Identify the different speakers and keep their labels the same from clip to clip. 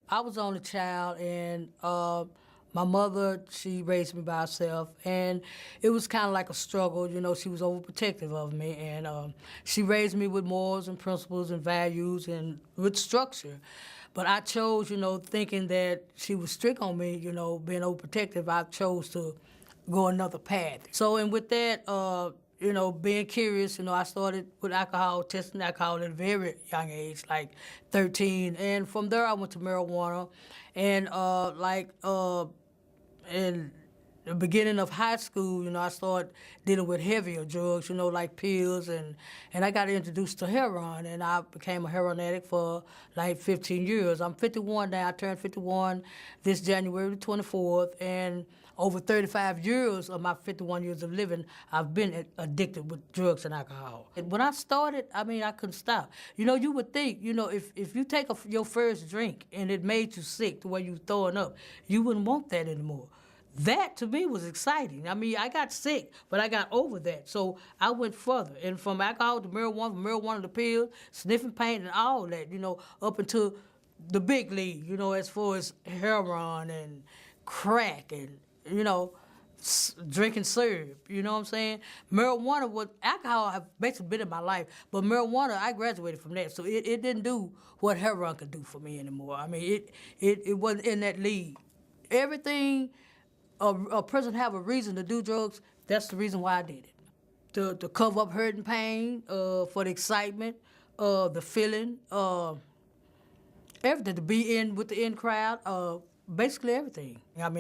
Speaker 1: I was only child, and my mother, she raised me by herself, and it was kind of like a struggle. She was overprotective of me, and she raised me with morals and principles and values and with structure. But I chose, thinking that she was strict on me, being overprotective, I chose to go another path. So, and with that, being curious, I started with alcohol, testing alcohol at a very young age, like 13. And from there, I went to marijuana. And in the beginning of high school, I started dealing with heavier drugs, like pills, and I got introduced to heroin, and I became a heroin addict for like 15 years. I'm 51 now. I turned 51 this January the 24th, and over 35 years of my 51 years of living, I've been addicted with drugs and alcohol. And when I started, I couldn't stop. You would think, if you take your first drink and it made you sick to where you throwing up, you wouldn't want that anymore. That to me was exciting. I got sick, but I got over that. So I went further. And from alcohol to marijuana, from marijuana to pills, sniffing paint and all that, up into the big league, as far as heroin and crack and, drinking syrup, you know what I'm saying? Marijuana was, alcohol have basically been in my life, but marijuana, I graduated from that. So it didn't do what heroin could do for me anymore. It wasn't in that league. Everything a person have a reason to do drugs, that's the reason why I did it. To cover up hurt and pain, for the excitement, the feeling, everything, to be in with the in crowd, basically everything. I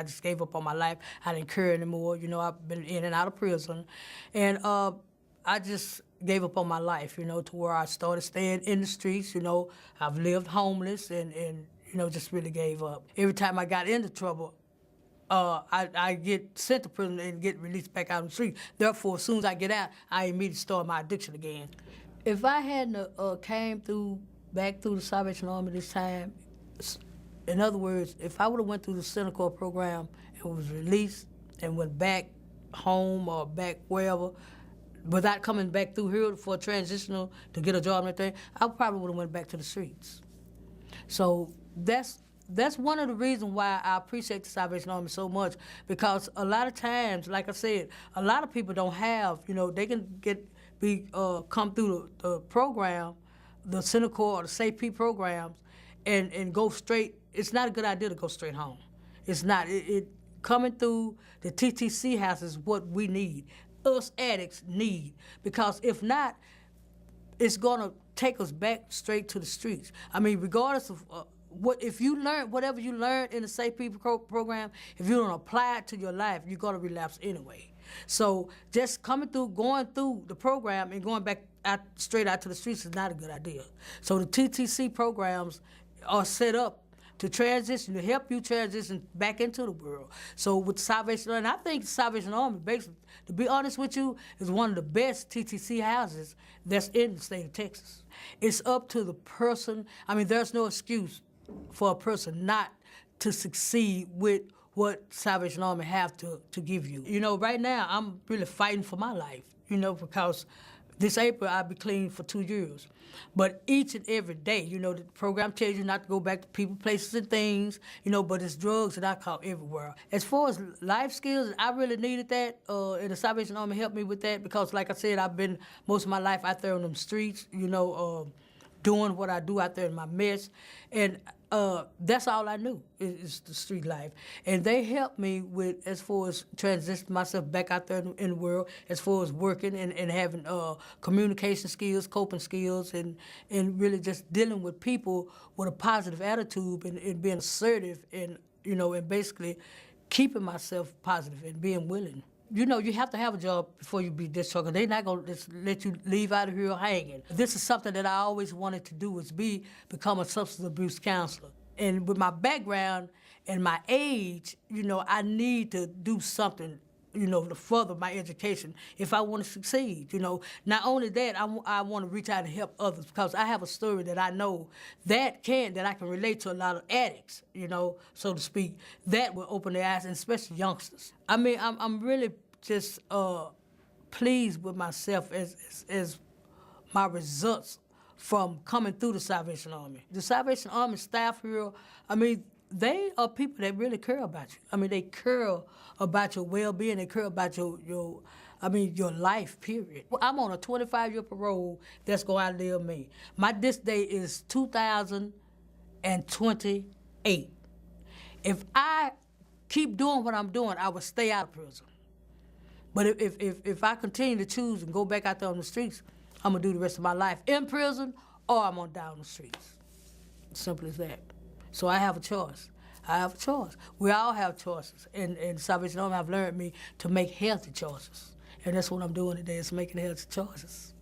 Speaker 1: just gave up on my life. I didn't care anymore. I've been in and out of prison. And I just gave up on my life, to where I started staying in the streets. I've lived homeless and just really gave up. Every time I got into trouble, I get sent to prison and get released back out on the street. Therefore, as soon as I get out, I immediately start my addiction again. If I hadn't came back through the Salvation Army this time, in other words, if I would have went through the Center Corps program and was released and went back home or back wherever, without coming back through here for a transitional to get a job and everything, I probably would have went back to the streets. So that's one of the reasons why I appreciate the Salvation Army so much, because a lot of times, like I said, a lot of people don't have, they can come through the program, the Center Corps or the SAP programs, and go straight. It's not a good idea to go straight home. It's not. Coming through the TTC house is what we need. Us addicts need, because if not, it's gonna take us back straight to the streets. Regardless of if you learn whatever you learned in the SAP program, if you don't apply it to your life, you're gonna relapse anyway. So just going through the program and going back straight out to the streets is not a good idea. So the TTC programs are set up to transition, to help you transition back into the world. So with Salvation Army, and I think Salvation Army, basically, to be honest with you, is one of the best TTC houses that's in the state of Texas. It's up to the person. There's no excuse for a person not to succeed with what Salvation Army have to give you. Right now, I'm really fighting for my life, because this April, I'll be clean for 2 years. But each and every day, the program tells you not to go back to people, places, and things, but it's drugs and alcohol everywhere. As far as life skills, I really needed that, and the Salvation Army helped me with that, because, like I said, I've been most of my life out there on them streets, doing what I do out there in my mess. And that's all I knew is the street life. And they helped me with, as far as transitioning myself back out there in the world, as far as working and having communication skills, coping skills, and really just dealing with people with a positive attitude and being assertive and basically keeping myself positive and being willing. You have to have a job before you be discharged. They're not going to just let you leave out of here hanging. This is something that I always wanted to do, is become a substance abuse counselor. And with my background and my age, I need to do something, to further my education if I want to succeed. Not only that, I want to reach out and help others, because I have a story that I know that I can relate to a lot of addicts, so to speak, that will open their eyes, and especially youngsters. I'm really just pleased with myself as my results from coming through the Salvation Army. The Salvation Army staff here, I mean, they are people that really care about you. I mean, they care about your well-being. They care about your life, period. I'm on a 25-year parole that's going to outlive me. My this day is 2028. If I keep doing what I'm doing, I will stay out of prison. But if I continue to choose and go back out there on the streets, I'm going to do the rest of my life in prison or I'm going to die on the streets. Simple as that. So I have a choice. I have a choice. We all have choices. And Salvation Army have learned me to make healthy choices. And that's what I'm doing today, is making healthy choices.